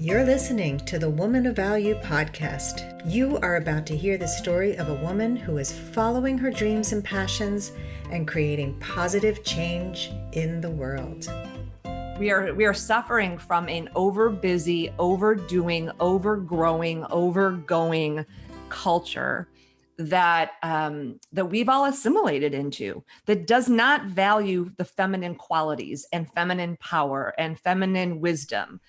You're listening to the Woman of Value podcast. You are about to hear the story of a woman who is following her dreams and passions and creating positive change in the world. We are suffering from an overbusy, overdoing, overgrowing, overgoing culture that we've all assimilated into, that does not value the feminine qualities and feminine power and feminine wisdom.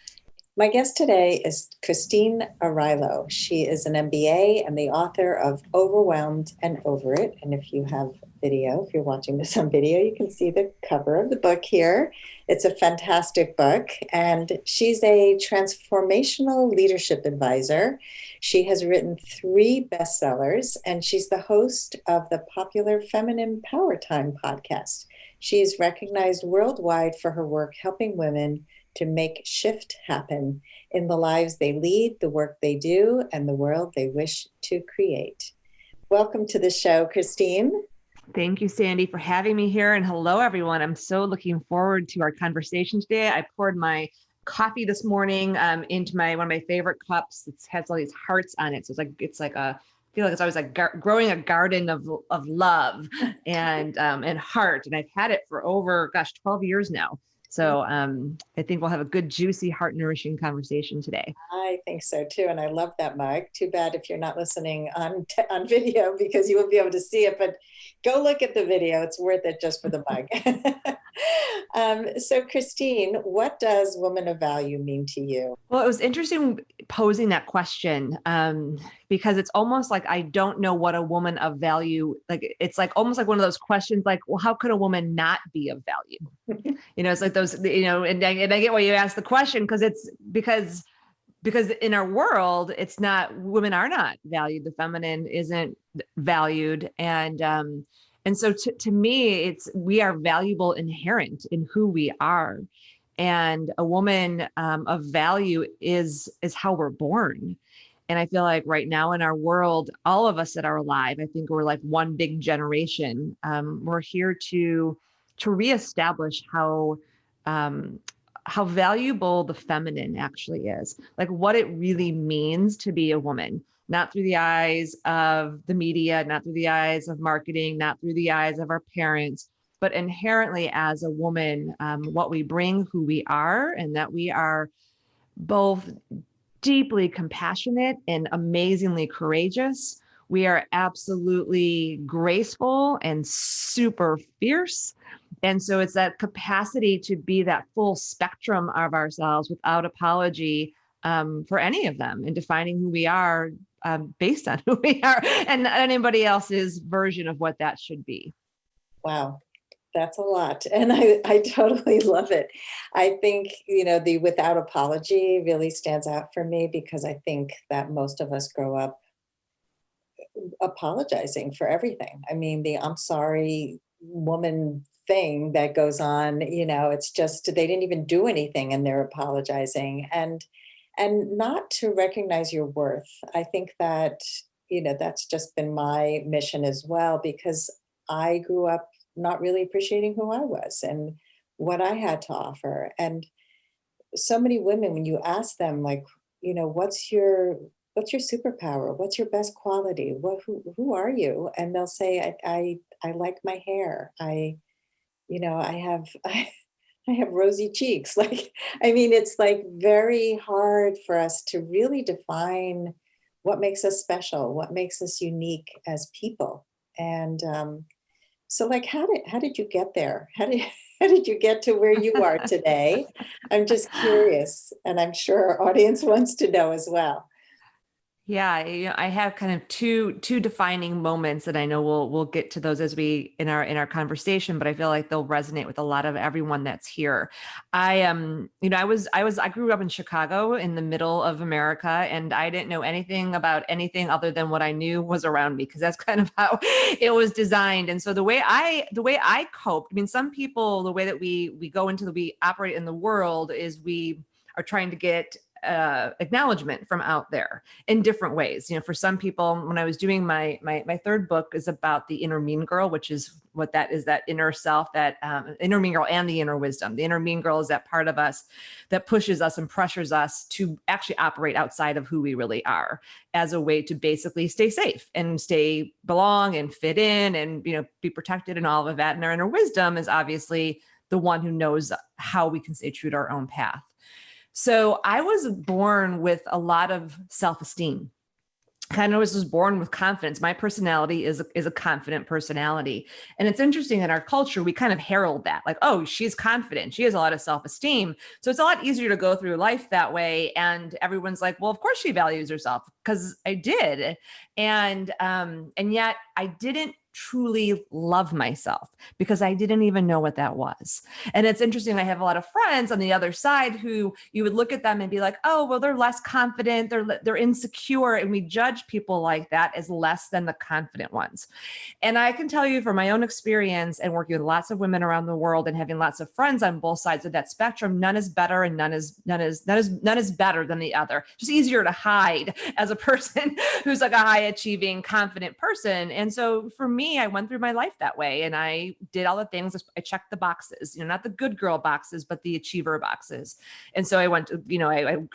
My guest today is Christine Arylo. She is an MBA and the author of Overwhelmed and Over It. And if you have video, if you're watching this on video, you can see the cover of the book here. It's a fantastic book. And she's a transformational leadership advisor. She has written 3 bestsellers, and she's the host of the popular Feminine Power Time podcast. She is recognized worldwide for her work helping women to make shift happen in the lives they lead, the work they do, and the world they wish to create. Welcome to the show, Christine. Thank you, Sandy, for having me here. And hello, everyone. I'm so looking forward to our conversation today. I poured my coffee this morning into one of my favorite cups. It has all these hearts on it. So it's like I feel like it's always like growing a garden of love and heart. And I've had it for over, 12 years now. So I think we'll have a good, juicy, heart-nourishing conversation today. I think so too, and I love that mug. Too bad if you're not listening on video because you won't be able to see it, but go look at the video. It's worth it just for the mug. So Christine, what does woman of value mean to you? Well, it was interesting posing that question because it's almost like I don't know what a woman of value, like it's like almost like one of those questions like, well, how could a woman not be of value? It's like those, and I get why you asked the question because in our world, it's not, women are not valued. The feminine isn't valued. And so to me, we are valuable inherent in who we are. And a woman of value is how we're born. And I feel like right now in our world, all of us that are alive, I think we're like one big generation. We're here to reestablish how valuable the feminine actually is, like what it really means to be a woman. Not through the eyes of the media, not through the eyes of marketing, not through the eyes of our parents, but inherently as a woman, what we bring, who we are, and that we are both deeply compassionate and amazingly courageous. We are absolutely graceful and super fierce. And so it's that capacity to be that full spectrum of ourselves without apology for any of them, and defining who we are based on who we are and anybody else's version of what that should be. Wow, that's a lot. And I totally love it. I think, the without apology really stands out for me because I think that most of us grow up apologizing for everything. I mean, the I'm sorry woman thing that goes on, it's just, they didn't even do anything and they're apologizing. And not to recognize your worth. I think that, that's just been my mission as well, because I grew up not really appreciating who I was and what I had to offer. And so many women, when you ask them, like, what's your superpower? What's your best quality? Who are you? And they'll say, I like my hair. I have rosy cheeks. It's like very hard for us to really define what makes us special, what makes us unique as people. And so like, how did you get there? How did you get to where you are today? I'm just curious. And I'm sure our audience wants to know as well. Yeah, I have kind of two defining moments, and I know we'll get to those as we in our conversation, but I feel like they'll resonate with a lot of everyone that's here. I grew up in Chicago in the middle of America, and I didn't know anything about anything other than what I knew was around me, because that's kind of how it was designed. And so the way I coped, some people, the way that we operate in the world is we are trying to get acknowledgement from out there in different ways. For some people, when I was doing my third book is about the inner mean girl, which is what that is, that inner self, that inner mean girl and the inner wisdom. The inner mean girl is that part of us that pushes us and pressures us to actually operate outside of who we really are as a way to basically stay safe and belong and fit in and, be protected and all of that. And our inner wisdom is obviously the one who knows how we can stay true to our own path. So I was born with a lot of self-esteem. Kind of was born with confidence. My personality is a confident personality. And it's interesting in our culture, we kind of herald that, like, oh, she's confident. She has a lot of self-esteem. So it's a lot easier to go through life that way. And everyone's like, well, of course she values herself, because I did. And yet I didn't truly love myself because I didn't even know what that was. And it's interesting. I have a lot of friends on the other side who you would look at them and be like, oh, well, they're less confident. They're insecure. And we judge people like that as less than the confident ones. And I can tell you from my own experience and working with lots of women around the world and having lots of friends on both sides of that spectrum, none is better and none is better than the other. Just easier to hide as a person who's like a high achieving, confident person. And so for me, I went through my life that way and I did all the things. I checked the boxes, not the good girl boxes, but the achiever boxes. And so I went to,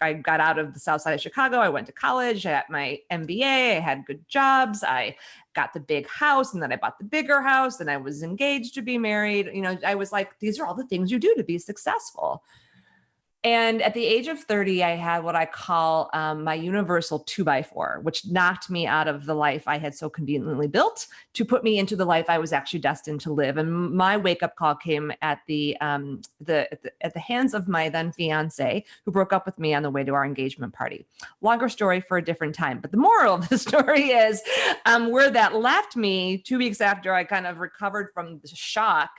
I got out of the South Side of Chicago. I went to college. I got my MBA. I had good jobs. I got the big house and then I bought the bigger house and I was engaged to be married. I was like, these are all the things you do to be successful. And at the age of 30, I had what I call my universal 2x4, which knocked me out of the life I had so conveniently built to put me into the life I was actually destined to live. And my wake-up call came at the hands of my then fiance, who broke up with me on the way to our engagement party. Longer story for a different time. But the moral of the story is where that left me 2 weeks after I kind of recovered from the shock.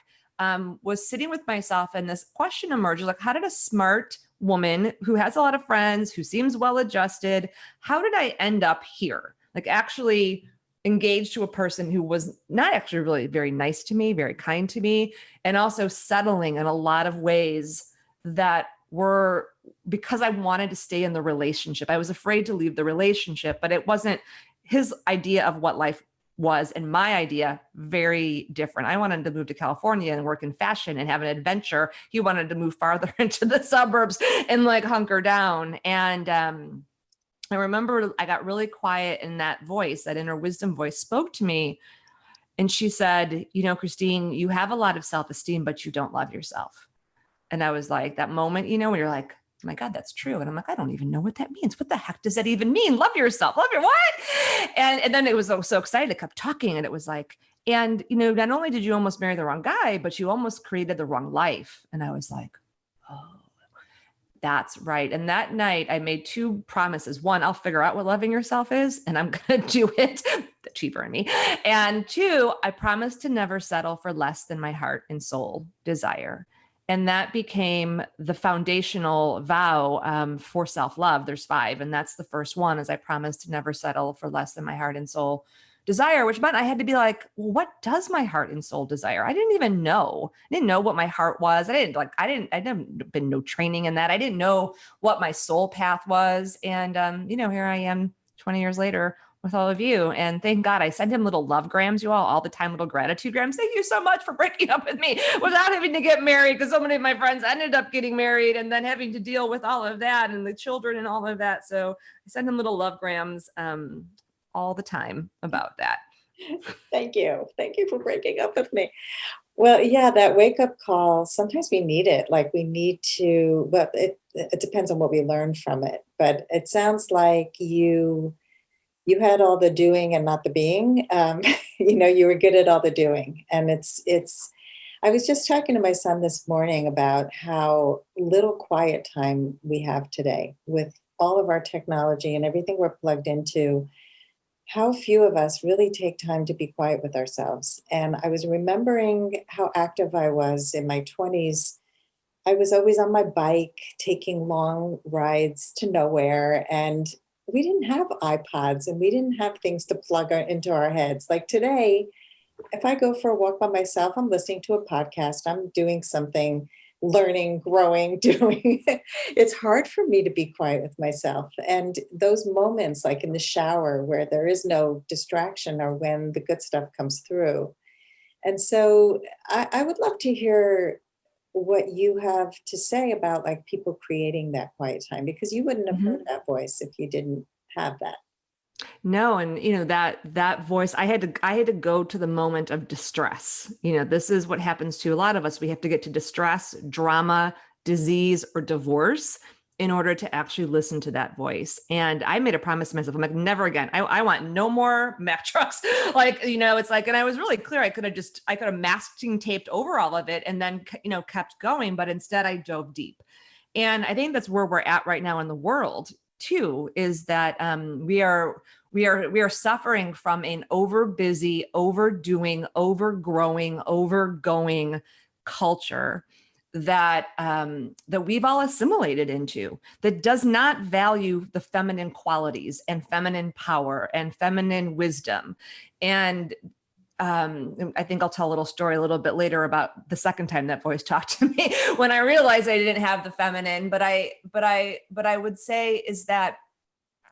Was sitting with myself and this question emerged, like, how did a smart woman who has a lot of friends, who seems well-adjusted, how did I end up here? Like actually engaged to a person who was not actually really very nice to me, very kind to me, and also settling in a lot of ways that were because I wanted to stay in the relationship. I was afraid to leave the relationship, but it wasn't his idea of what life was and my idea very different. I wanted to move to California and work in fashion and have an adventure. He wanted to move farther into the suburbs and like hunker down. And I remember I got really quiet and that voice, that inner wisdom voice spoke to me. And she said, Christine, you have a lot of self-esteem, but you don't love yourself. And I was like, that moment, when you're like, oh my God, that's true. And I'm like, I don't even know what that means. What the heck does that even mean? Love yourself. Love your what? And then it was so excited. I kept talking and it was like, and not only did you almost marry the wrong guy, but you almost created the wrong life. And I was like, oh, that's right. And that night I made 2 promises. 1, I'll figure out what loving yourself is and I'm going to do it. The cheaper in me. And 2, I promised to never settle for less than my heart and soul desire. And that became the foundational vow for self-love. There's 5. And that's the first one, is I promised to never settle for less than my heart and soul desire, which meant I had to be like, well, what does my heart and soul desire? I didn't even know. I didn't know what my heart was. I didn't been no training in that. I didn't know what my soul path was. And, here I am 20 years later with all of you. And thank God I send him little love grams, you all the time, little gratitude grams. Thank you so much for breaking up with me without having to get married, because so many of my friends ended up getting married and then having to deal with all of that and the children and all of that. So I send him little love grams all the time about that. Thank you. Thank you for breaking up with me. Well, yeah, that wake-up call, sometimes we need it. Like we need to, well, it depends on what we learn from it. But it sounds like you had all the doing and not the being. You were good at all the doing. And I was just talking to my son this morning about how little quiet time we have today with all of our technology and everything we're plugged into. How few of us really take time to be quiet with ourselves. And I was remembering how active I was in my 20s. I was always on my bike, taking long rides to nowhere. And we didn't have iPods and we didn't have things to plug into our heads. Like today, if I go for a walk by myself, I'm listening to a podcast, I'm doing something learning, growing, doing. It's hard for me to be quiet with myself. And those moments, like in the shower, where there is no distraction, are when the good stuff comes through. And so I would love to hear what you have to say about like people creating that quiet time, because you wouldn't have Mhm. heard that voice if you didn't have that. No, and that voice, I had to go to the moment of distress. This is what happens to a lot of us. We have to get to distress, drama, disease, or divorce in order to actually listen to that voice. And I made a promise to myself. I'm like, never again. I want no more Mack trucks. It's like, and I was really clear. I could have masking taped over all of it and then, kept going. But instead I dove deep. And I think that's where we're at right now in the world too, is that we are suffering from an overbusy, overdoing, overgrowing, overgoing culture that we've all assimilated into, that does not value the feminine qualities and feminine power and feminine wisdom. And I think I'll tell a little story a little bit later about the second time that voice talked to me when I realized I didn't have the feminine. But I would say is that,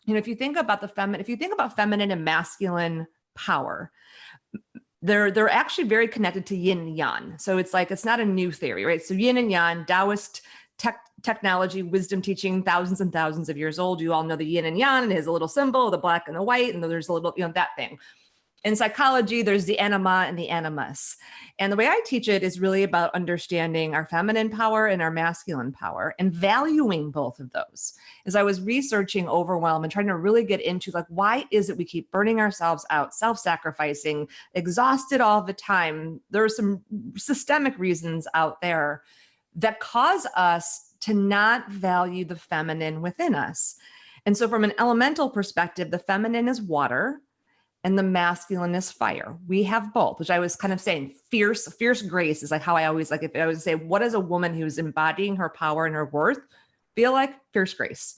if you think about feminine and masculine power, they're actually very connected to yin and yang. So it's not a new theory, right? So yin and yang, Taoist technology, wisdom teaching, thousands and thousands of years old. You all know the yin and yang, and it has a little symbol, the black and the white, and there's a little, that thing. In psychology, there's the anima and the animus. And the way I teach it is really about understanding our feminine power and our masculine power and valuing both of those. As I was researching overwhelm and trying to really get into why is it we keep burning ourselves out, self-sacrificing, exhausted all the time? There are some systemic reasons out there that cause us to not value the feminine within us. And so from an elemental perspective, the feminine is water, and the masculine is fire. We have both, which I was kind of saying, fierce grace is how I always if I was say, what is a woman who's embodying her power and her worth feel like? Fierce grace.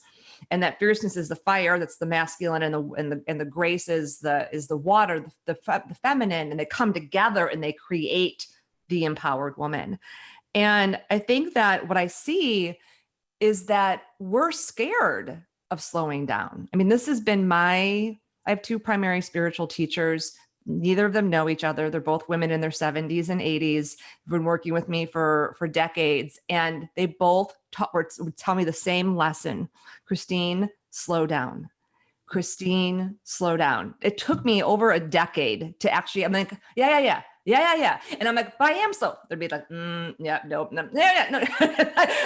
And that fierceness is the fire, that's the masculine, and the grace is the water, the feminine, and they come together and they create the empowered woman. And I think that what I see is that we're scared of slowing down. I mean, this has been I have two primary spiritual teachers. Neither of them know each other. They're both women in their 70s and 80s, been working with me for decades. And they both would tell me the same lesson. Christine, slow down. Christine, slow down. It took me over a decade to actually, I'm like, yeah. And I'm like, but I am slow. They'd be like, yeah, nope, no, yeah, no.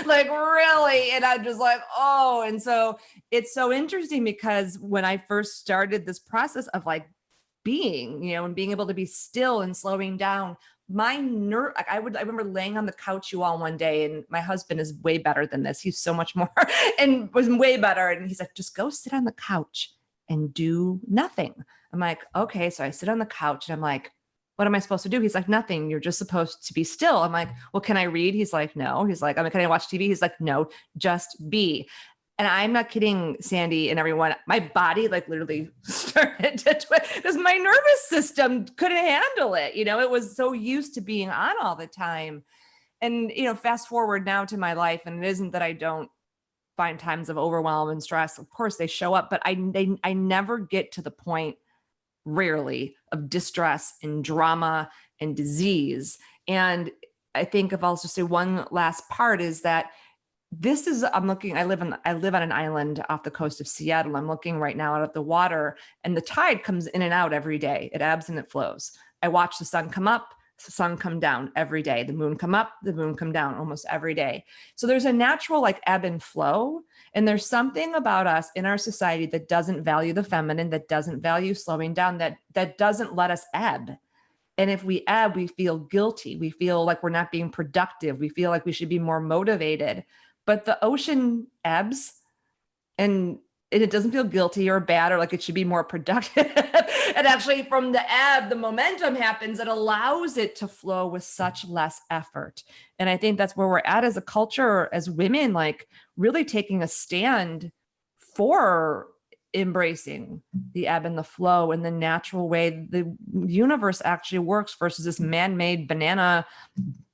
Like, really? And I'm just like, oh. And so it's so interesting because when I first started this process of being, and being able to be still and slowing down, my nerve, I remember laying on the couch you all one day, and my husband is way better than this. He's so much more and was way better. And he's like, just go sit on the couch and do nothing. I'm like, okay. So I sit on the couch and I'm like, what am I supposed to do? He's like, nothing. You're just supposed to be still. I'm like, well, can I read? He's like, no. He's like, can I watch TV? He's like, no, just be. And I'm not kidding, Sandy and everyone. My body literally started to twitch because my nervous system couldn't handle it. It was so used to being on all the time. And, fast forward now to my life, and it isn't that I don't find times of overwhelm and stress. Of course they show up, but I never get to the point, rarely, of distress and drama and disease. And I think if I'll just say one last part is that I live on an island off the coast of Seattle. I'm looking right now out at the water, and the tide comes in and out every day. It ebbs and it flows. I watch the sun come up, the sun come down every day. The moon come up, the moon come down almost every day. So there's a natural ebb and flow. And there's something about us in our society that doesn't value the feminine, that doesn't value slowing down, that doesn't let us ebb. And if we ebb, we feel guilty. We feel like we're not being productive. We feel like we should be more motivated. But the ocean ebbs, and it doesn't feel guilty or bad or like it should be more productive. And actually from the ebb, the momentum happens. It allows it to flow with such less effort. And I think that's where we're at as a culture, as women, really taking a stand for embracing the ebb and the flow and the natural way the universe actually works versus this man-made banana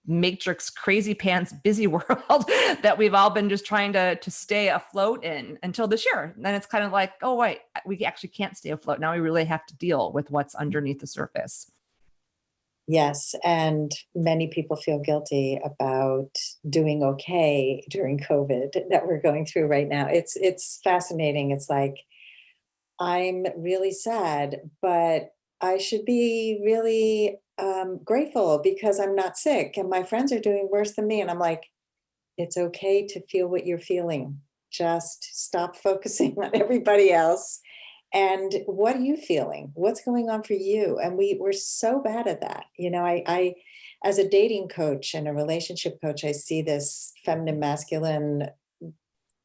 matrix, crazy pants, busy world that we've all been just trying to stay afloat in until this year. And then it's kind of like, oh, wait, we actually can't stay afloat. Now we really have to deal with what's underneath the surface. Yes, and many people feel guilty about doing okay during COVID that we're going through right now. It's fascinating. It's like, I'm really sad, but I should be really grateful because I'm not sick and my friends are doing worse than me. And I'm like, it's okay to feel what you're feeling. Just stop focusing on everybody else. And what are you feeling? What's going on for you? And we're so bad at that. You know, I as a dating coach and a relationship coach, I see this feminine masculine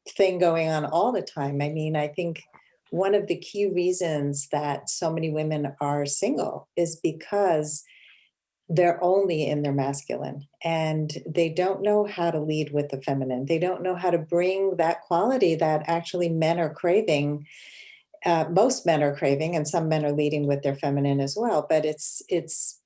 thing going on all the time. I mean, I think one of the key reasons that so many women are single is because they're only in their masculine and they don't know how to lead with the feminine. They don't know how to bring that quality that actually men are craving. Most men are craving, and some men are leading with their feminine as well. But it's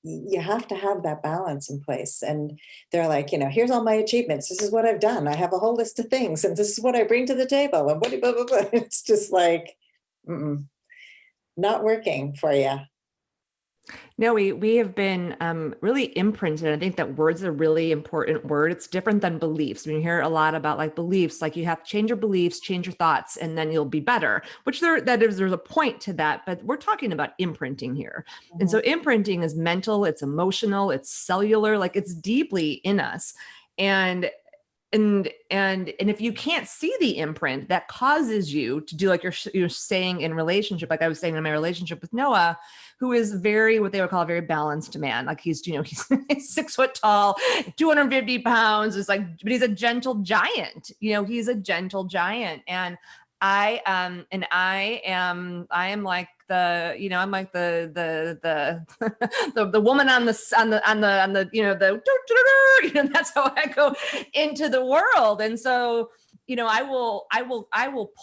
you have to have that balance in place. And they're like, you know, here's all my achievements. This is what I've done. I have a whole list of things, and this is what I bring to the table. And what blah, blah, blah. It's just like, not working for you. No, we have been really imprinted. I think that word's a really important word. It's different than beliefs. We hear a lot about like beliefs, like you have to change your beliefs, change your thoughts, and then you'll be better, which there's a point to that, but we're talking about imprinting here. Mm-hmm. And so imprinting is mental, it's emotional, it's cellular, like it's deeply in us. And if you can't see the imprint that causes you to do like you're saying in relationship, like I was saying in my relationship with Noah, who is very, what they would call a very balanced man. Like he's 6 foot tall, 250 pounds. It's like, but he's a gentle giant. He's a gentle giant. And I am like I'm like the woman on the that's how I go into the world. And so, I will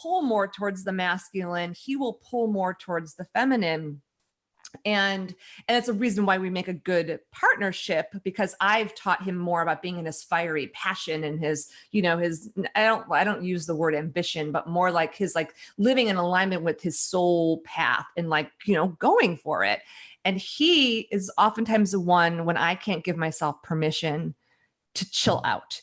pull more towards the masculine. He will pull more towards the feminine. And it's a reason why we make a good partnership, because I've taught him more about being in his fiery passion and his I don't use the word ambition, but more like his like living in alignment with his soul path and like, going for it. And he is oftentimes the one when I can't give myself permission to chill out,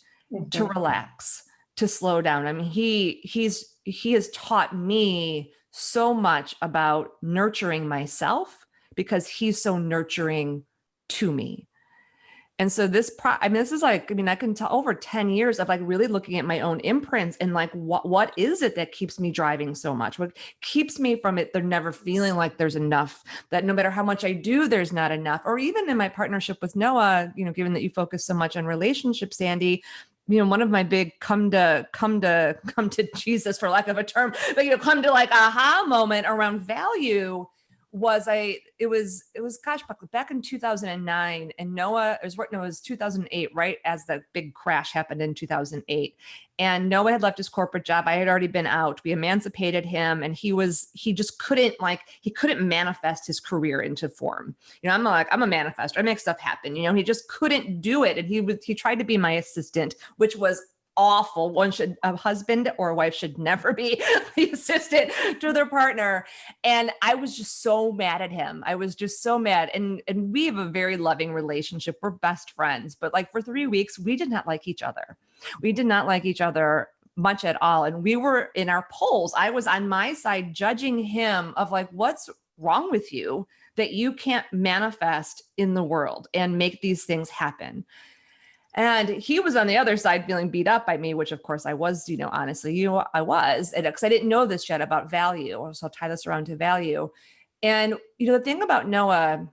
to relax, to slow down. I mean, he has taught me so much about nurturing myself, because he's so nurturing to me. And so this is like, I can tell over 10 years of like really looking at my own imprints and like, what is it that keeps me driving so much? What keeps me from it? They're never feeling like there's enough, that no matter how much I do, there's not enough. Or even in my partnership with Noah, given that you focus so much on relationships, Sandy, one of my big come to Jesus, for lack of a term, but come to like aha moment around value was it was gosh, back in 2009, and Noah, it was 2008, right as the big crash happened in 2008. And Noah had left his corporate job. I had already been out. We emancipated him, and he just couldn't manifest his career into form. I'm a manifestor. I make stuff happen. He just couldn't do it. And he tried to be my assistant, which was awful. A husband or a wife should never be the assistant to their partner. And I was just so mad at him. I was just so mad. And we have a very loving relationship. We're best friends. But like for 3 weeks, we did not like each other. We did not like each other much at all. And we were in our polls. I was on my side judging him of like, what's wrong with you that you can't manifest in the world and make these things happen? And he was on the other side feeling beat up by me, which of course I was, honestly, I was, because I didn't know this yet about value. So I'll tie this around to value. And, the thing about Noah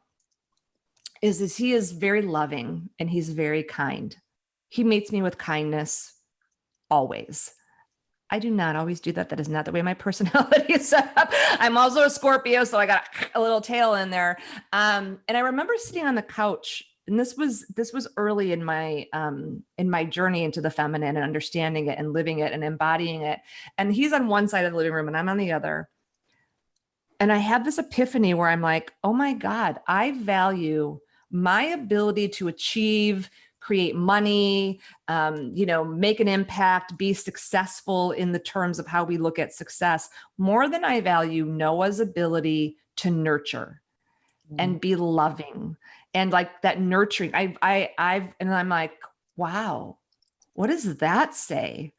is he is very loving and he's very kind. He meets me with kindness always. I do not always do that. That is not the way my personality is set up. I'm also a Scorpio, so I got a little tail in there. And I remember sitting on the couch, and this was early in my journey into the feminine and understanding it and living it and embodying it. And he's on one side of the living room and I'm on the other. And I had this epiphany where I'm like, oh my God, I value my ability to achieve, create money, make an impact, be successful in the terms of how we look at success, more than I value Noah's ability to nurture and be loving and like that nurturing. And I'm like, wow, what does that say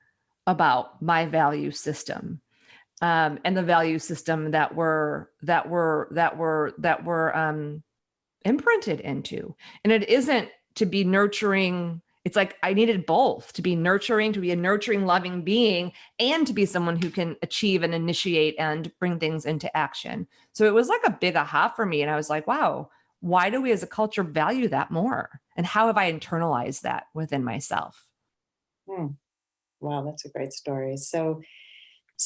about my value system? And the value system that we're imprinted into. And it isn't to be nurturing. It's like I needed both, to be nurturing, to be a nurturing, loving being, and to be someone who can achieve and initiate and bring things into action. So it was like a big aha for me. And I was like, wow, why do we as a culture value that more? And how have I internalized that within myself? Wow, that's a great story. So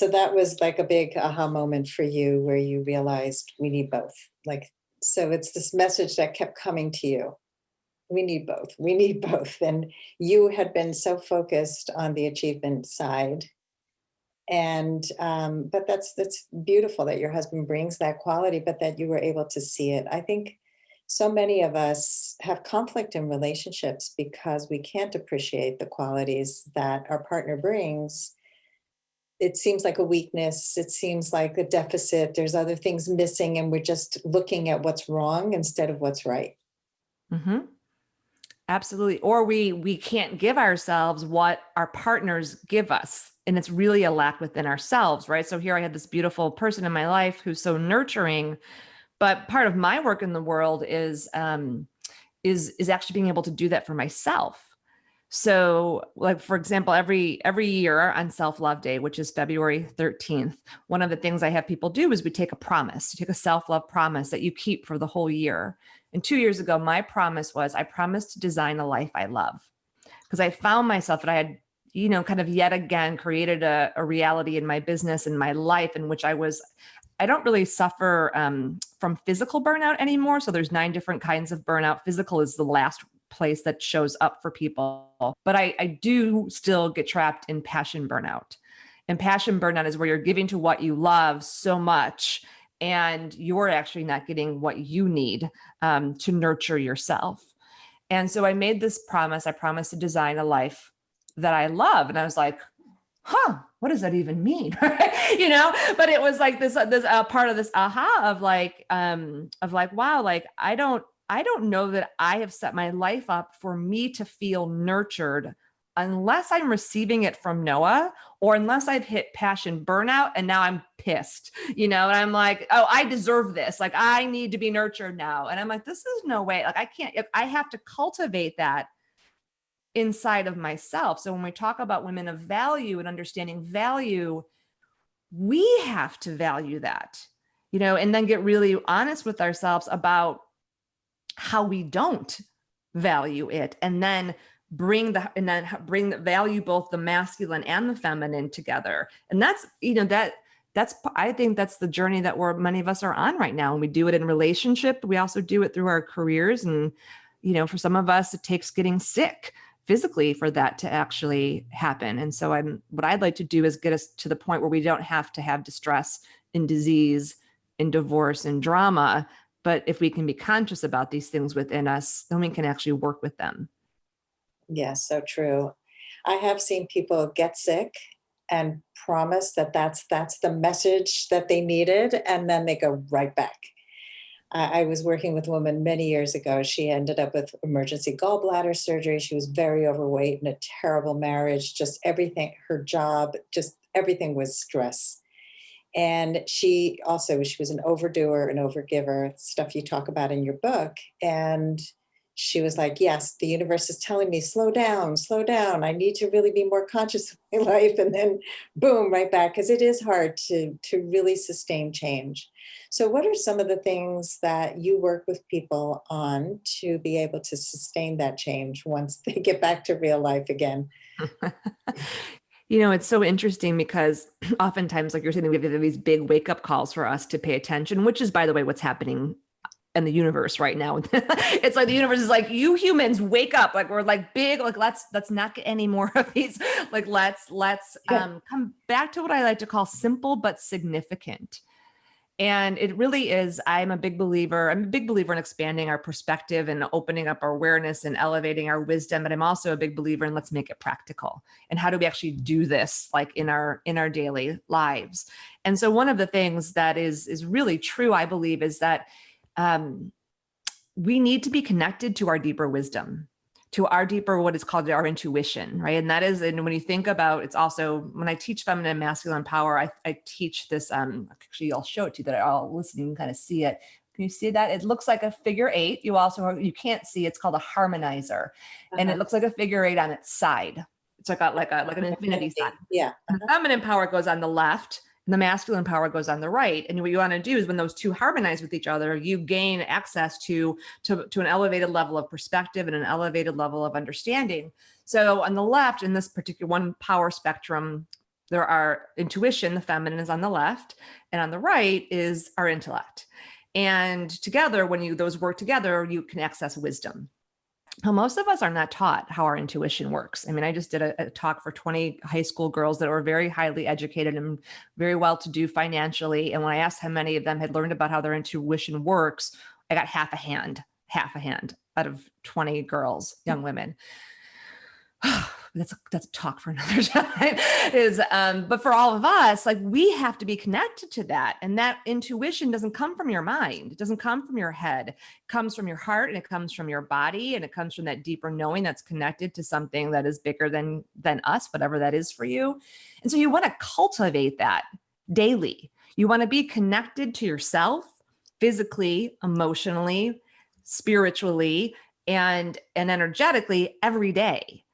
that was like a big aha moment for you where you realized we need both. Like, so it's this message that kept coming to you. We need both. We need both. And you had been so focused on the achievement side. And but that's beautiful that your husband brings that quality, but that you were able to see it. I think so many of us have conflict in relationships because we can't appreciate the qualities that our partner brings. It seems like a weakness. It seems like a deficit. There's other things missing, and we're just looking at what's wrong instead of what's right. Mm-hmm. Absolutely. Or we can't give ourselves what our partners give us. And it's really a lack within ourselves, right? So here I had this beautiful person in my life who's so nurturing, but part of my work in the world is actually being able to do that for myself. So like, for example, every year on Self-Love Day, which is February 13th, one of the things I have people do is we take a promise, you take a self-love promise that you keep for the whole year. And 2 years ago, my promise was I promised to design a life I love, because I found myself that I had, kind of yet again created a reality in my business and my life in which I don't really suffer from physical burnout anymore. So there's 9 different kinds of burnout. Physical is the last place that shows up for people, but I do still get trapped in passion burnout. And passion burnout is where you're giving to what you love so much and you're actually not getting what you need to nurture yourself. And so I made this promise. I promised to design a life that I love. And I was like, what does that even mean? But it was like this part of this aha of like, wow, like I don't know that I have set my life up for me to feel nurtured unless I'm receiving it from Noah, or unless I've hit passion burnout and now I'm pissed, and I'm like, oh, I deserve this. Like I need to be nurtured now. And I'm like, this is no way. Like I can't, I have to cultivate that inside of myself. So when we talk about women of value and understanding value, we have to value that, and then get really honest with ourselves about how we don't value it, and then bring the value, both the masculine and the feminine together. And that's, I think that's the journey that many of us are on right now. And we do it in relationship. We also do it through our careers. And, for some of us, it takes getting sick physically for that to actually happen. And so what I'd like to do is get us to the point where we don't have to have distress and disease and divorce and drama. But if we can be conscious about these things within us, then we can actually work with them. Yes, so true. I have seen people get sick and promise that that's the message that they needed, and then they go right back. I was working with a woman many years ago. She ended up with emergency gallbladder surgery. She was very overweight in a terrible marriage, just everything, her job, just everything was stress. And she was an overdoer, an overgiver, stuff you talk about in your book. And she was like, yes, the universe is telling me, slow down. I need to really be more conscious of my life. And then boom, right back, because it is hard to really sustain change. So what are some of the things that you work with people on to be able to sustain that change once they get back to real life again? It's so interesting because oftentimes, like you're saying, we have these big wake up calls for us to pay attention, which is, by the way, what's happening in the universe right now. It's like the universe is like, you humans wake up. Like we're like big, like let's not get any more of these. Like let's come back to what I like to call simple but significant. And it really is, I'm a big believer in expanding our perspective and opening up our awareness and elevating our wisdom. But I'm also a big believer in let's make it practical. And how do we actually do this like in our daily lives? And so one of the things that is really true, I believe, is that we need to be connected to our deeper wisdom, to our deeper, what is called our intuition, right? And that is, and when you think about, it's also, when I teach feminine and masculine power, I teach this, actually I'll show it to you that are all listening, kind of see it. Can you see that? It looks like a figure eight. You can't see, it's called a harmonizer. And it looks like a figure eight on its side. It's like an infinity sign. Yeah. The feminine power goes on the left, and the masculine power goes on the right. And what you want to do is when those two harmonize with each other, you gain access to an elevated level of perspective and an elevated level of understanding. So on the left, in this particular one power spectrum, there are intuition, the feminine is on the left, and on the right is our intellect. And together, when those work together, you can access wisdom. Now, most of us are not taught how our intuition works. I mean, I just did a talk for 20 high school girls that were very highly educated and very well-to-do financially. And when I asked how many of them had learned about how their intuition works, I got half a hand out of 20 girls, young women. That's a talk for another time. But for all of us, like, we have to be connected to that. And that intuition doesn't come from your mind. It doesn't come from your head. It comes from your heart, and it comes from your body, and it comes from that deeper knowing that's connected to something that is bigger than us, whatever that is for you. And so you want to cultivate that daily. You want to be connected to yourself physically, emotionally, spiritually, and energetically every day.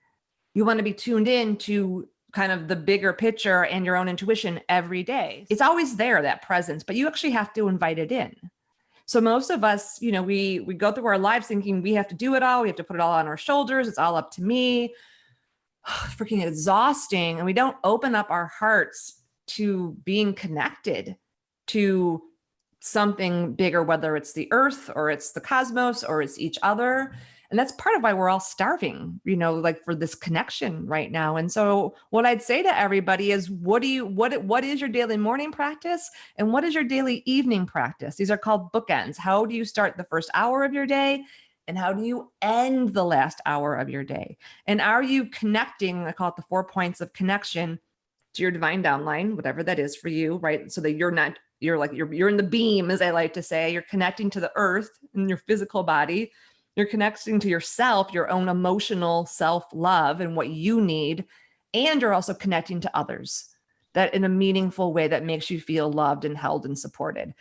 You want to be tuned in to kind of the bigger picture and your own intuition every day. It's always there, that presence, but you actually have to invite it in. So most of us, we go through our lives thinking we have to do it all. We have to put it all on our shoulders. It's all up to me. Freaking exhausting. And we don't open up our hearts to being connected to something bigger, whether it's the earth or it's the cosmos or it's each other. And that's part of why we're all starving, like for this connection right now. And so what I'd say to everybody is, what is your daily morning practice? And what is your daily evening practice? These are called bookends. How do you start the first hour of your day? And how do you end the last hour of your day? And are you connecting, I call it the 4 points of connection, to your divine downline, whatever that is for you, right? So that you're in the beam, as I like to say. You're connecting to the earth in your physical body. You're connecting to yourself, your own emotional self-love and what you need. And you're also connecting to others, that in a meaningful way that makes you feel loved and held and supported.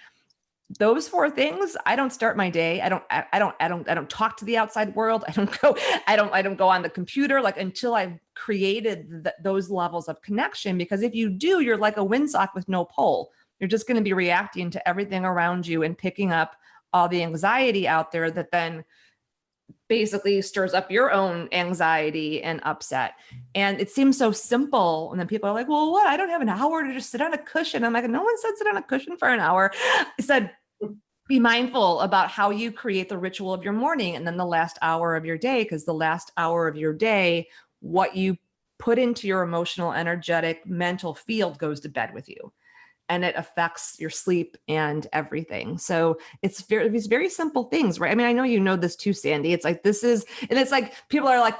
Those 4 things, I don't start my day. I don't talk to the outside world. I don't go on the computer until I've created those levels of connection. Because if you do, you're like a windsock with no pole. You're just going to be reacting to everything around you and picking up all the anxiety out there that then basically stirs up your own anxiety and upset. And it seems so simple. And then people are like, well, what? I don't have an hour to just sit on a cushion. I'm like, no one said sit on a cushion for an hour. I said, be mindful about how you create the ritual of your morning and then the last hour of your day, because the last hour of your day, what you put into your emotional, energetic, mental field goes to bed with you. And it affects your sleep and everything. So it's these very simple things, right? I mean, I know you know this too, Sandy. It's like, and it's like, people are like,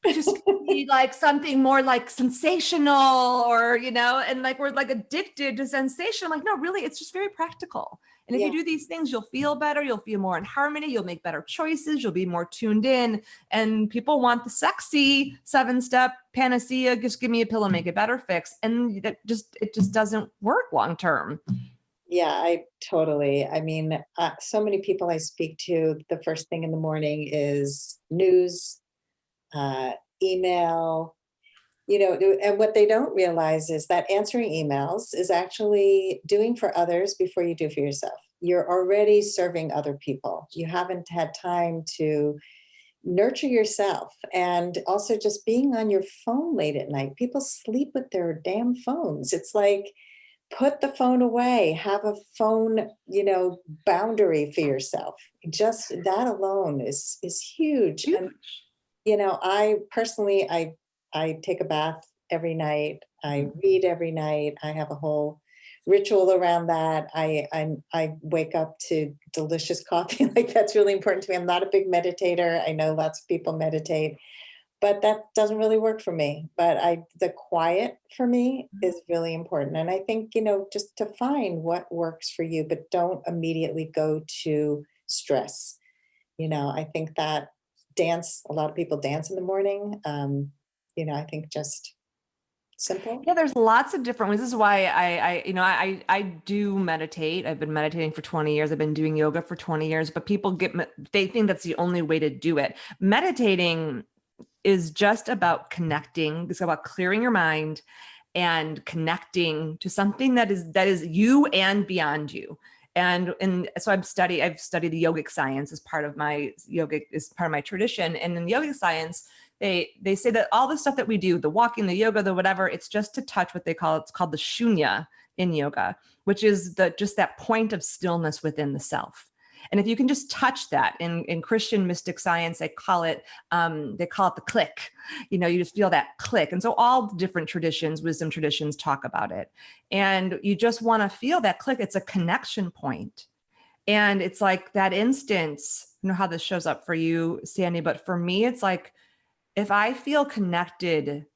I just need like something more like sensational or, and like, we're like addicted to sensation. I'm like, no, really, it's just very practical. And if you do these things, you'll feel better. You'll feel more in harmony. You'll make better choices. You'll be more tuned in. And people want the sexy 7-step panacea. Just give me a pill and make it better fix. And it just doesn't work long term. Yeah, I mean, so many people I speak to, the first thing in the morning is news, email, and what they don't realize is that answering emails is actually doing for others before you do for yourself. You're already serving other people. You haven't had time to nurture yourself. And also just being on your phone late at night. People sleep with their damn phones. It's like, put the phone away, have a phone, boundary for yourself. Just that alone is huge. And, I personally, I take a bath every night. I read every night. I have a whole ritual around that. I wake up to delicious coffee. Like that's really important to me. I'm not a big meditator. I know lots of people meditate, but that doesn't really work for me. But the quiet for me is really important. And I think, just to find what works for you, but don't immediately go to stress. I think that a lot of people dance in the morning. I think just simple. Yeah, there's lots of different ways. This is why I do meditate. I've been meditating for 20 years. I've been doing yoga for 20 years, but people they think that's the only way to do it. Meditating is just about connecting. It's about clearing your mind and connecting to something that is you and beyond you. And so I've studied the yogic science as part of my tradition. And in yogic science, they say that all the stuff that we do, the walking, the yoga, the whatever, it's just to touch it's called the shunya in yoga, which is just that point of stillness within the self. And if you can just touch that in Christian mystic science, they call it the click. You just feel that click. And so all different traditions, wisdom traditions talk about it. And you just want to feel that click. It's a connection point. And it's like that instance, how this shows up for you, Sandy, but for me, it's like, if I feel connected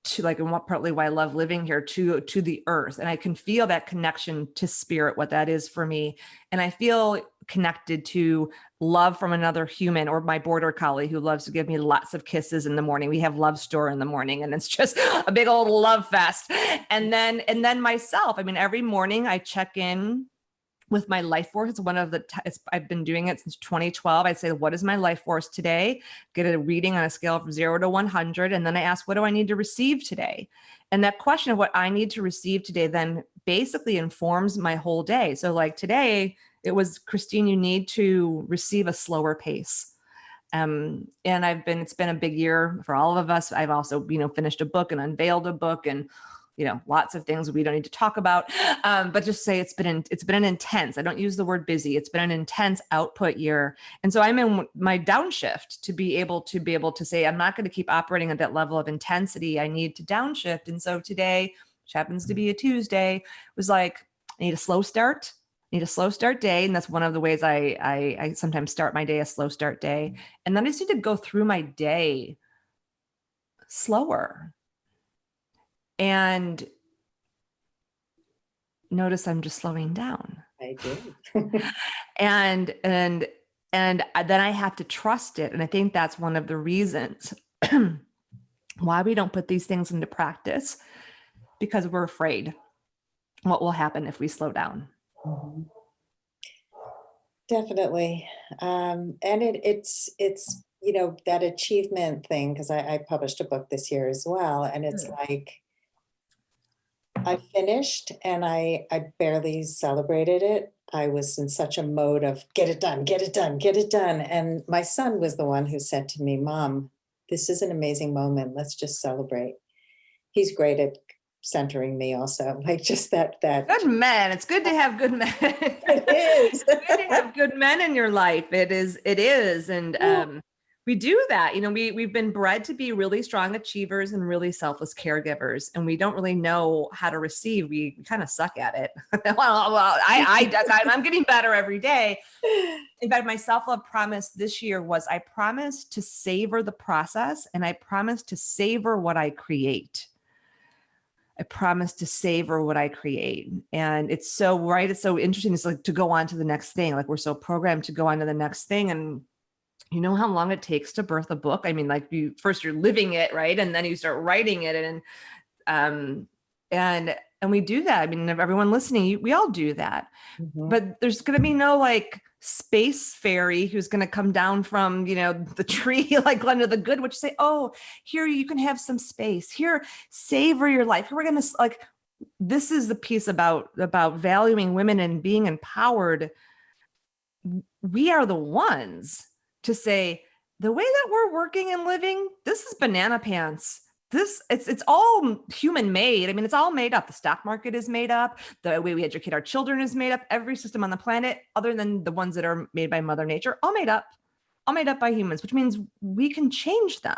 to, and partly why I love living here, to the earth, and I can feel that connection to spirit, what that is for me. And I feel connected to love from another human, or my border collie who loves to give me lots of kisses in the morning. We have Love Store in the morning, and it's just a big old love fest. And then myself, every morning I check in with my life force. It's one of I've been doing it since 2012. I say, what is my life force today? Get a reading on a scale of 0 to 100. And then I ask, what do I need to receive today? And that question of what I need to receive today then basically informs my whole day. So like today, it was, Christine, you need to receive a slower pace. And it's been a big year for all of us. I've also, finished a book and unveiled a book, and lots of things we don't need to talk about, but just say it's been an intense, I don't use the word busy, it's been an intense output year. And so I'm in my downshift to be able to say, I'm not going to keep operating at that level of intensity. I need to downshift. And so today, which happens to be a Tuesday, was like, I need a slow start day. And that's one of the ways I sometimes start my day, a slow start day. And then I just need to go through my day slower. And notice I'm just slowing down. I do. and then I have to trust it. And I think that's one of the reasons why we don't put these things into practice, because we're afraid what will happen if we slow down. Mm-hmm. Definitely. And it's that achievement thing, because I published a book this year as well. And it's like, I finished and I barely celebrated it. I was in such a mode of get it done, get it done, get it done. And my son was the one who said to me, Mom, this is an amazing moment. Let's just celebrate. He's great at centering me also, like just that. Good men. It's good to have good men. It is. It's good to have good men in your life. It is. And we do that. We've been bred to be really strong achievers and really selfless caregivers, and we don't really know how to receive. We kind of suck at it. I'm getting better every day. In fact, my self-love promise this year was, I promise to savor the process, and I promise to savor what I create. I promise to savor what I create. And it's so right. It's so interesting. It's like to go on to the next thing. Like we're so programmed to go on to the next thing. And you know how long it takes to birth a book? Like you're living it, right? And then you start writing it. And we do that. Everyone listening, we all do that. Mm-hmm. But there's going to be no like space fairy who's going to come down from, the tree, like Glenda the Good, which say, oh, here you can have some space. Here, savor your life. Here we're going to this is the piece about valuing women and being empowered. We are the ones to say, the way that we're working and living, this is banana pants. It's all human made. It's all made up. The stock market is made up. The way we educate our children is made up. Every system on the planet, other than the ones that are made by Mother Nature, all made up by humans, which means we can change them.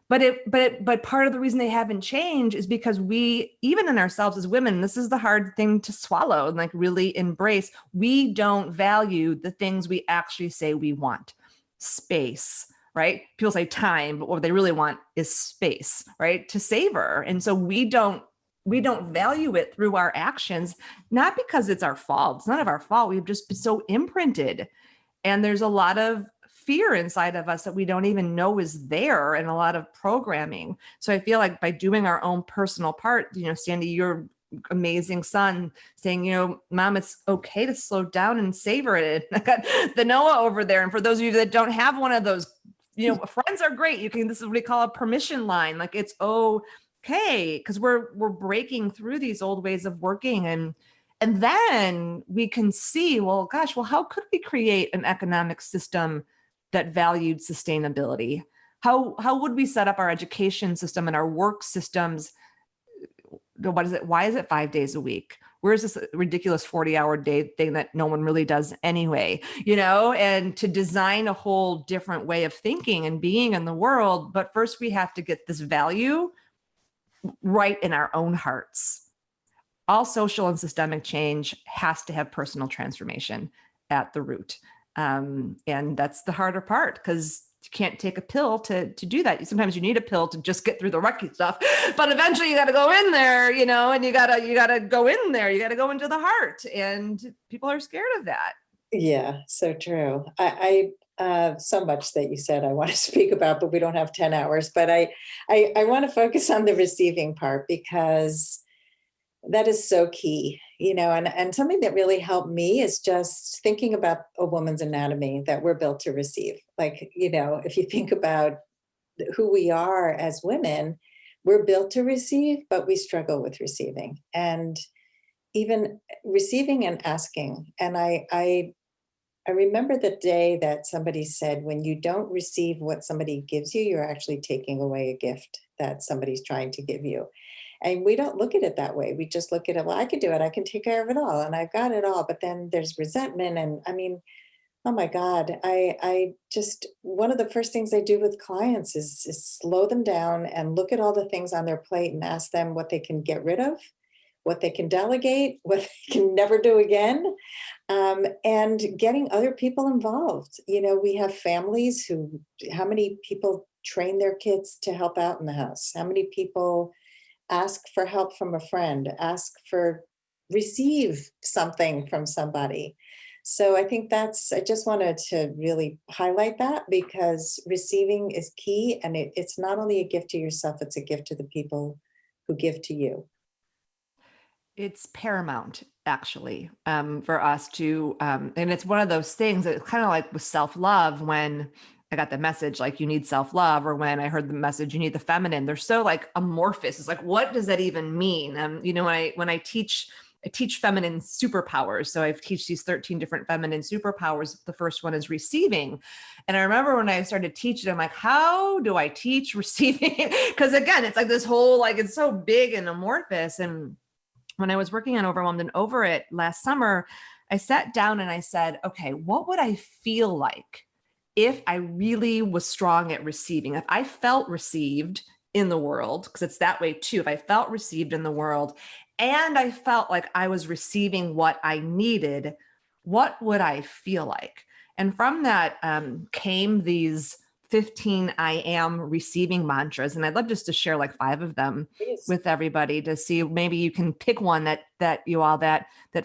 But part of the reason they haven't changed is because we, even in ourselves as women, this is the hard thing to swallow and like really embrace. We don't value the things we actually say we want. Space, right? People say time, but what they really want is space, right? To savor. And so we don't value it through our actions, not because it's our fault. It's none of our fault. We've just been so imprinted. And there's a lot of fear inside of us that we don't even know is there, and a lot of programming. So I feel like by doing our own personal part, Sandy, your amazing son saying, Mom, it's okay to slow down and savor it. I got the Noah over there. And for those of you that don't have one of those, friends are great. This is what we call a permission line. Like, it's okay, because we're breaking through these old ways of working. And then we can see, well, how could we create an economic system that valued sustainability? How would we set up our education system and our work systems? What is it? Why is it 5 days a week? Where is this ridiculous 40-hour day thing that no one really does anyway? And to design a whole different way of thinking and being in the world. But first we have to get this value right in our own hearts. All social and systemic change has to have personal transformation at the root. And that's the harder part, because you can't take a pill to do that. Sometimes you need a pill to just get through the rocky stuff, but eventually you got to go in there, and you gotta go in there. You got to go into the heart, and people are scared of that. Yeah, so true. I so much that you said I want to speak about, but we don't have 10 hours. But I want to focus on the receiving part, because that is so key, and something that really helped me is just thinking about a woman's anatomy, that we're built to receive. Like, if you think about who we are as women, we're built to receive, but we struggle with receiving, and even receiving and asking. And I remember the day that somebody said, when you don't receive what somebody gives you, you're actually taking away a gift that somebody's trying to give you. And we don't look at it that way. We just look at it, well, I can do it. I can take care of it all. And I've got it all. But then there's resentment. And I mean, oh my God, I just, one of the first things I do with clients is slow them down and look at all the things on their plate and ask them what they can get rid of, what they can delegate, what they can never do again, and getting other people involved. We have families how many people train their kids to help out in the house? How many people ask for help from a friend, receive something from somebody? So I think I just wanted to really highlight that, because receiving is key. And it's not only a gift to yourself, it's a gift to the people who give to you. It's paramount, actually, for us to, and it's one of those things that kind of like with self-love, when I got the message, like, you need self-love, or when I heard the message, you need the feminine, they're so like amorphous. It's like, what does that even mean? When I teach feminine superpowers. So I teach these 13 different feminine superpowers. The first one is receiving. And I remember when I started teaching, I'm like, how do I teach receiving? Because again, it's like this whole, like, it's so big and amorphous. And when I was working on Overwhelmed and Over It last summer, I sat down and I said, okay, what would I feel like if I really was strong at receiving? If I felt received in the world, because it's that way too. If I felt received in the world and I felt like I was receiving what I needed, what would I feel like? And from that came these 15 I am receiving mantras. And I'd love just to share like 5 of them with everybody to see, maybe you can pick one that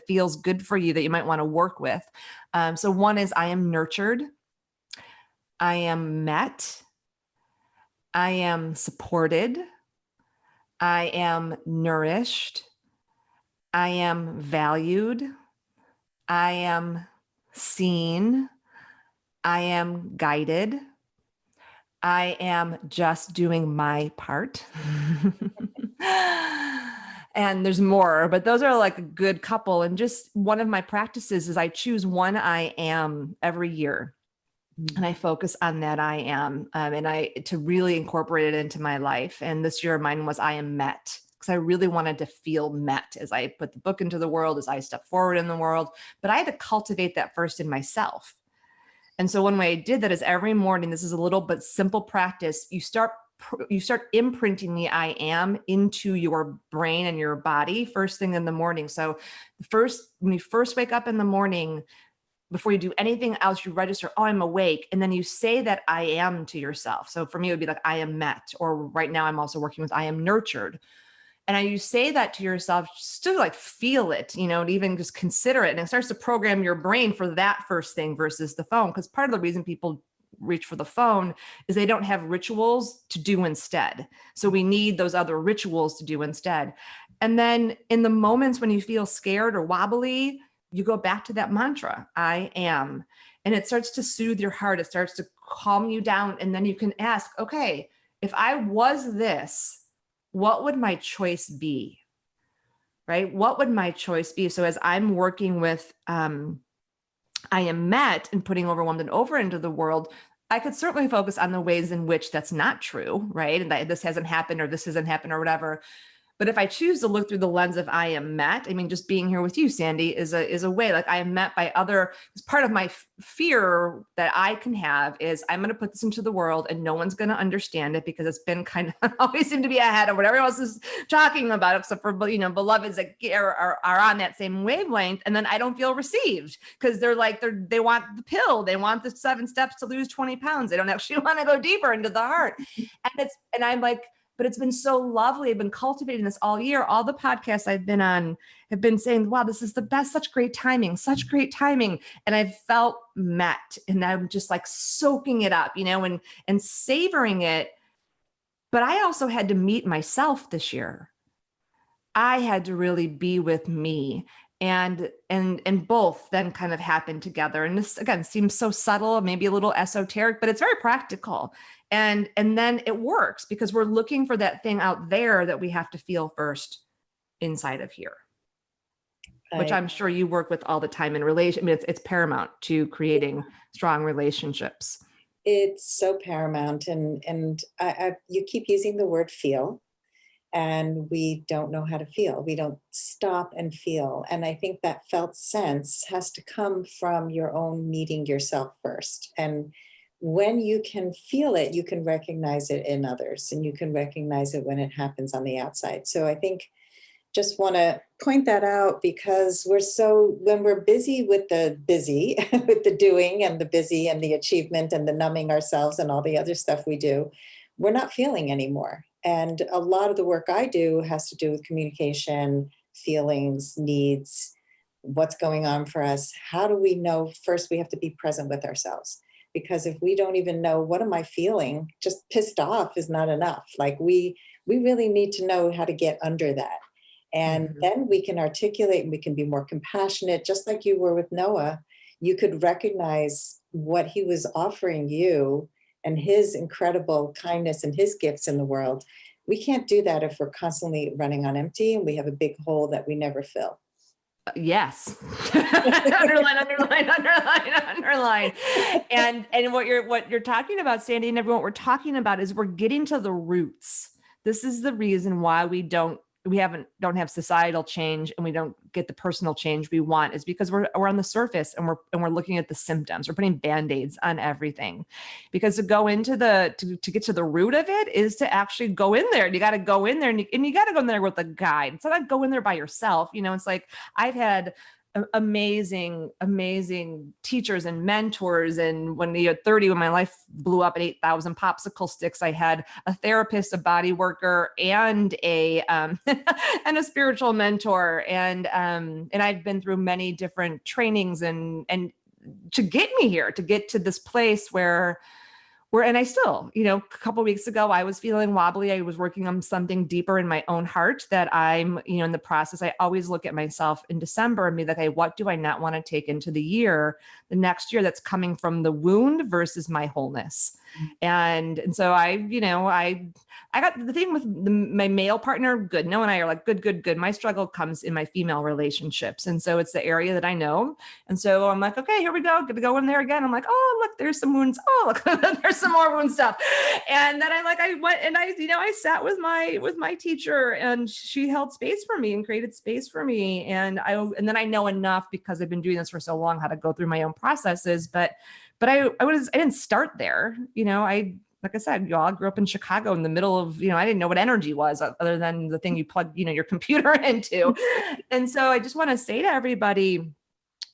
feels good for you, that you might want to work with. So one is, I am nurtured. I am met. I am supported. I am nourished. I am valued. I am seen. I am guided. I am just doing my part. And there's more, but those are like a good couple. And just one of my practices is I choose one I am every year. And I focus on that I am, and to really incorporate it into my life. And this year mine was, I am met, because I really wanted to feel met as I put the book into the world, as I step forward in the world. But I had to cultivate that first in myself. And so one way I did that is every morning, this is a little but simple practice. You start you start imprinting the I am into your brain and your body first thing in the morning. So when you first wake up in the morning, before you do anything else, you register, oh, I'm awake. And then you say that I am to yourself. So for me, it would be like, I am met, or right now I'm also working with, I am nurtured. And you say that to yourself just to like feel it, to even just consider it. And it starts to program your brain for that first thing versus the phone. Because part of the reason people reach for the phone is they don't have rituals to do instead. So we need those other rituals to do instead. And then in the moments when you feel scared or wobbly, you go back to that mantra, I am. And it starts to soothe your heart. It starts to calm you down. And then you can ask, okay, if I was this, what would my choice be? Right? What would my choice be? So as I'm working with, I am met and putting overwhelmed and over into the world, I could certainly focus on the ways in which that's not true, right? And that this hasn't happened or this hasn't happened or whatever. But if I choose to look through the lens of I am met, I mean, just being here with you, Sandy, is a way. Like I am met by other. It's part of my fear that I can have is I'm going to put this into the world and no one's going to understand it because it's been kind of always seem to be ahead of what everyone else is talking about, except for beloveds that are on that same wavelength, and then I don't feel received because they want the pill, they want the 7 steps to lose 20 pounds. They don't actually want to go deeper into the heart, and I'm like. But it's been so lovely. I've been cultivating this all year. All the podcasts I've been on have been saying, wow, this is the best, such great timing, such great timing. And I've felt met and I'm just like soaking it up, and savoring it. But I also had to meet myself this year. I had to really be with me. And both then kind of happened together. And this again seems so subtle, maybe a little esoteric, but it's very practical. And then it works because we're looking for that thing out there that we have to feel first inside of here, which I'm sure you work with all the time in relation. I mean, it's paramount to creating strong relationships. It's so paramount. And you keep using the word feel. And we don't know how to feel. We don't stop and feel. And I think that felt sense has to come from your own meeting yourself first. And when you can feel it, you can recognize it in others and you can recognize it when it happens on the outside. So I think just want to point that out because when we're busy with the busy, with the doing and the busy and the achievement and the numbing ourselves and all the other stuff we do, we're not feeling anymore. And a lot of the work I do has to do with communication, feelings, needs, what's going on for us. How do we know? First, we have to be present with ourselves. Because if we don't even know, what am I feeling? Just pissed off is not enough. Like we really need to know how to get under that. And then we can articulate and we can be more compassionate, just like you were with Noah. You could recognize what he was offering you and his incredible kindness and his gifts in the world. We can't do that if we're constantly running on empty and we have a big hole that we never fill. Yes. underline. And what you're talking about, Sandy, and everyone, what we're talking about is we're getting to the roots. This is the reason why we don't have societal change and we don't get the personal change we want, is because we're on the surface and we're looking at the symptoms. We're putting band-aids on everything, because to go into to get to the root of it is to actually go in there. You got to go in there and you got to go in there with a guide. It's not go in there by yourself. It's like I've had amazing teachers and mentors. And when you're 30, when my life blew up at 8,000 popsicle sticks, I had a therapist, a body worker, and a and a spiritual mentor. And I've been through many different trainings and to get me here, to get to this place where and I still, a couple of weeks ago, I was feeling wobbly. I was working on something deeper in my own heart that I'm, in the process. I always look at myself in December and be like, hey, what do I not want to take into the next year that's coming from the wound versus my wholeness? And so I got the thing with my male partner, good. Noah and I are like, good. My struggle comes in my female relationships. And so it's the area that I know. And so I'm like, okay, here we go. Gonna go in there again. I'm like, oh, look, there's some wounds. Oh, look, there's some more wound stuff. And then I went and I sat with my teacher, and she held space for me and created space for me. And then I know enough, because I've been doing this for so long, how to go through my own processes. But I didn't start there. like I said, y'all grew up in Chicago in the middle of, I didn't know what energy was other than the thing you plug, your computer into. And so I just want to say to everybody,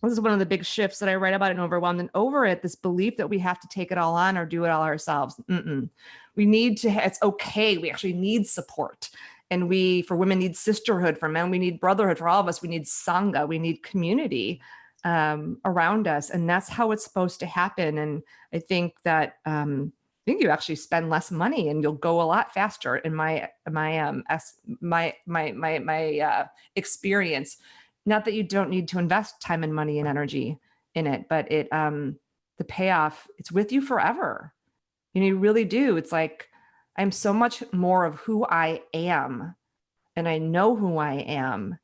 this is one of the big shifts that I write about in Overwhelmed and Over It, this belief that we have to take it all on or do it all ourselves. We need to, it's okay. We actually need support. And for women, need sisterhood. For men, we need brotherhood. For all of us, we need Sangha. We need community around us. And that's how it's supposed to happen. And I think that, you actually spend less money and you'll go a lot faster in my experience. Not that you don't need to invest time and money and energy in it, but the payoff, it's with you forever. You really do. It's like, I'm so much more of who I am, and I know who I am.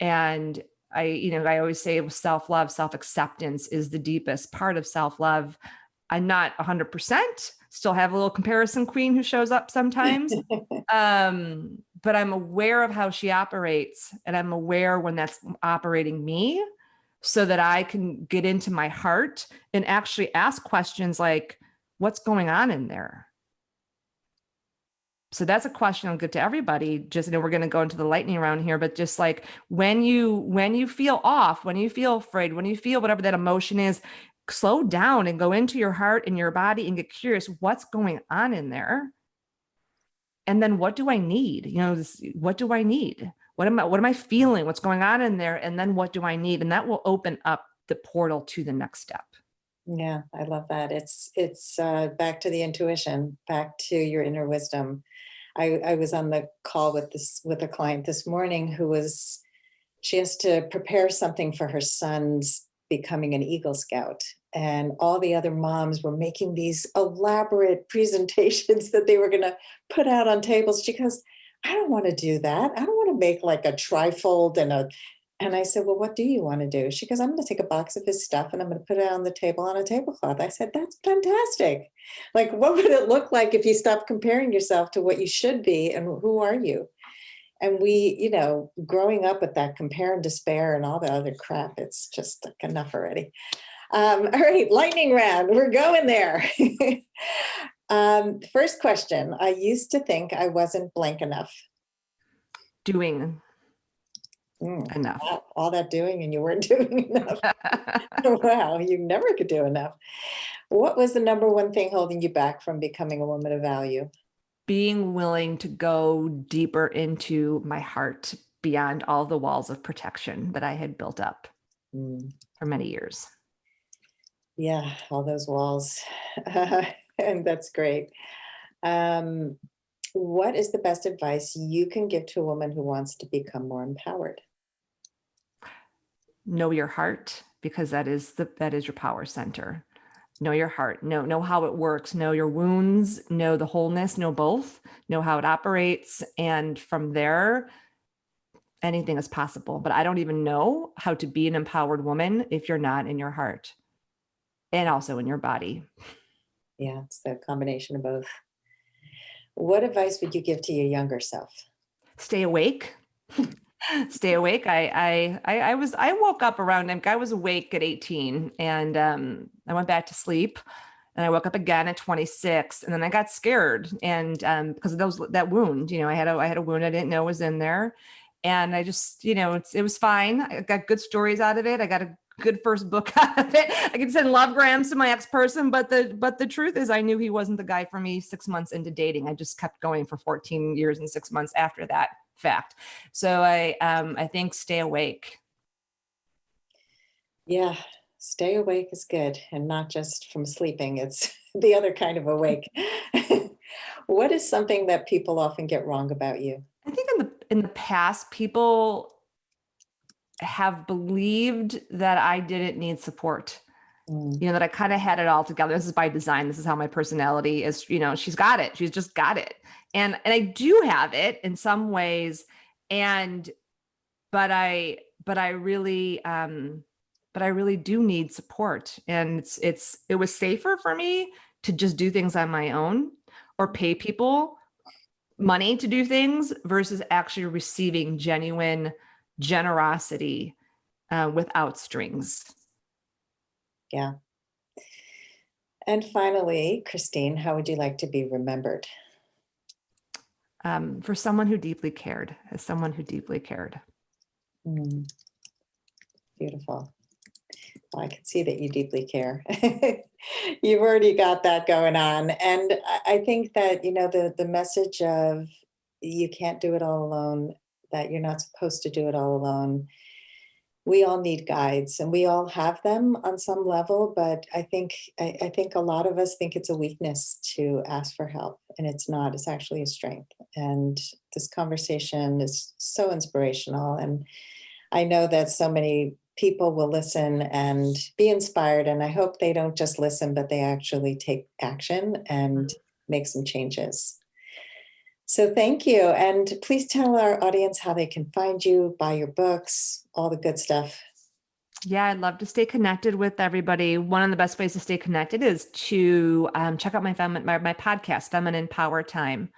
And I always say self-love, self-acceptance is the deepest part of self-love. I'm not 100%, still have a little comparison queen who shows up sometimes. But I'm aware of how she operates, and I'm aware when that's operating me, so that I can get into my heart and actually ask questions like, what's going on in there? So that's a question I'll give to everybody. Just, we're going to go into the lightning round here, but just like when you feel off, when you feel afraid, when you feel whatever that emotion is, slow down and go into your heart and your body and get curious, what's going on in there? And then what do I need? What do I need? What am I feeling? What's going on in there? And then what do I need? And that will open up the portal to the next step. Yeah, I love that. It's back to the intuition, back to your inner wisdom. I was on the call with a client this morning she has to prepare something for her son's becoming an Eagle Scout. And all the other moms were making these elaborate presentations that they were going to put out on tables. She goes, I don't want to do that. I don't want to make like a trifold and I said, well, what do you want to do? She goes, I'm going to take a box of his stuff and I'm going to put it on the table on a tablecloth. I said, that's fantastic. Like, what would it look like if you stopped comparing yourself to what you should be and who are you? And we, growing up with that compare and despair and all the other crap, it's just like enough already. All right, lightning round. We're going there. First question. I used to think I wasn't blank enough. Doing enough. Wow, all that doing and you weren't doing enough. Wow, you never could do enough. What was the number one thing holding you back from becoming a woman of value? Being willing to go deeper into my heart beyond all the walls of protection that I had built up for many years. Yeah, all those walls. And that's great. What is the best advice you can give to a woman who wants to become more empowered? Know your heart, because that is your power center. Know your heart, know how it works, know your wounds, know the wholeness, know both, know how it operates. And from there, anything is possible. But I don't even know how to be an empowered woman if you're not in your heart and also in your body. Yeah, it's the combination of both. What advice would you give to your younger self? Stay awake. Stay awake. I woke up around, I was awake at 18 and I went back to sleep and I woke up again at 26 and then I got scared and because of that wound, I had a wound I didn't know was in there. And I just, it was fine. I got good stories out of it. I got a good first book out of it. I could send love grams to my ex-person, but the truth is I knew he wasn't the guy for me 6 months into dating. I just kept going for 14 years and 6 months after that fact. So I think stay awake. Yeah, stay awake is good, and not just from sleeping. It's the other kind of awake. What is something that people often get wrong about you? I think in the past, people have believed that I didn't need support. That I kind of had it all together. This is by design. This is how my personality is, she's got it. She's just got it. And I do have it in some ways. But I really do need support. And it was safer for me to just do things on my own or pay people money to do things versus actually receiving genuine generosity without strings. Yeah. And finally, Christine, how would you like to be remembered? For someone who deeply cared, as someone who deeply cared. Beautiful. Well, I can see that you deeply care. You've already got that going on. And I think that, the message of you can't do it all alone, that you're not supposed to do it all alone. We all need guides and we all have them on some level, but I think a lot of us think it's a weakness to ask for help, and it's not. It's actually a strength. And this conversation is so inspirational, and I know that so many people will listen and be inspired, and I hope they don't just listen, but they actually take action and make some changes. So thank you. And please tell our audience how they can find you, buy your books, all the good stuff. Yeah, I'd love to stay connected with everybody. One of the best ways to stay connected is to check out my podcast, Feminine Power Time,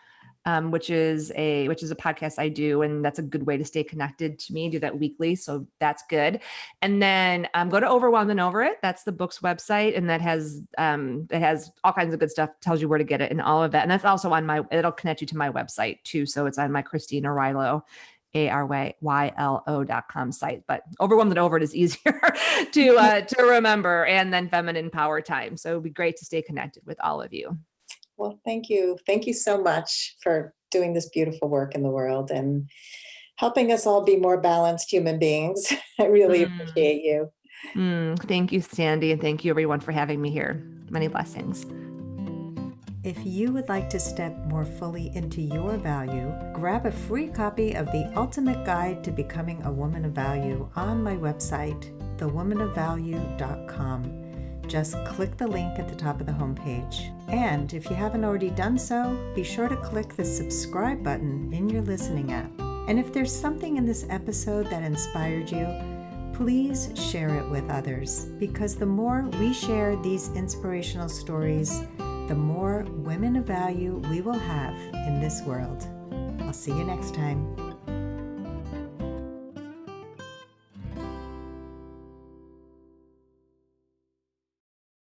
which is a podcast I do, and that's a good way to stay connected to me. I do that weekly, so that's good. And then go to Overwhelmed and Over It. That's the book's website, and that has it has all kinds of good stuff. Tells you where to get it and all of that. And that's also on it'll connect you to my website too. So it's on my Christine Arylo, ARYLO.com site. But Overwhelmed and Over It is easier to remember. And then Feminine Power Time. So it'd be great to stay connected with all of you. Well, thank you. Thank you so much for doing this beautiful work in the world and helping us all be more balanced human beings. I really appreciate you. Thank you, Sandy. And thank you, everyone, for having me here. Many blessings. If you would like to step more fully into your value, grab a free copy of The Ultimate Guide to Becoming a Woman of Value on my website, thewomanofvalue.com. Just click the link at the top of the homepage. And if you haven't already done so, be sure to click the subscribe button in your listening app. And if there's something in this episode that inspired you, please share it with others, because the more we share these inspirational stories, the more women of value we will have in this world. I'll see you next time.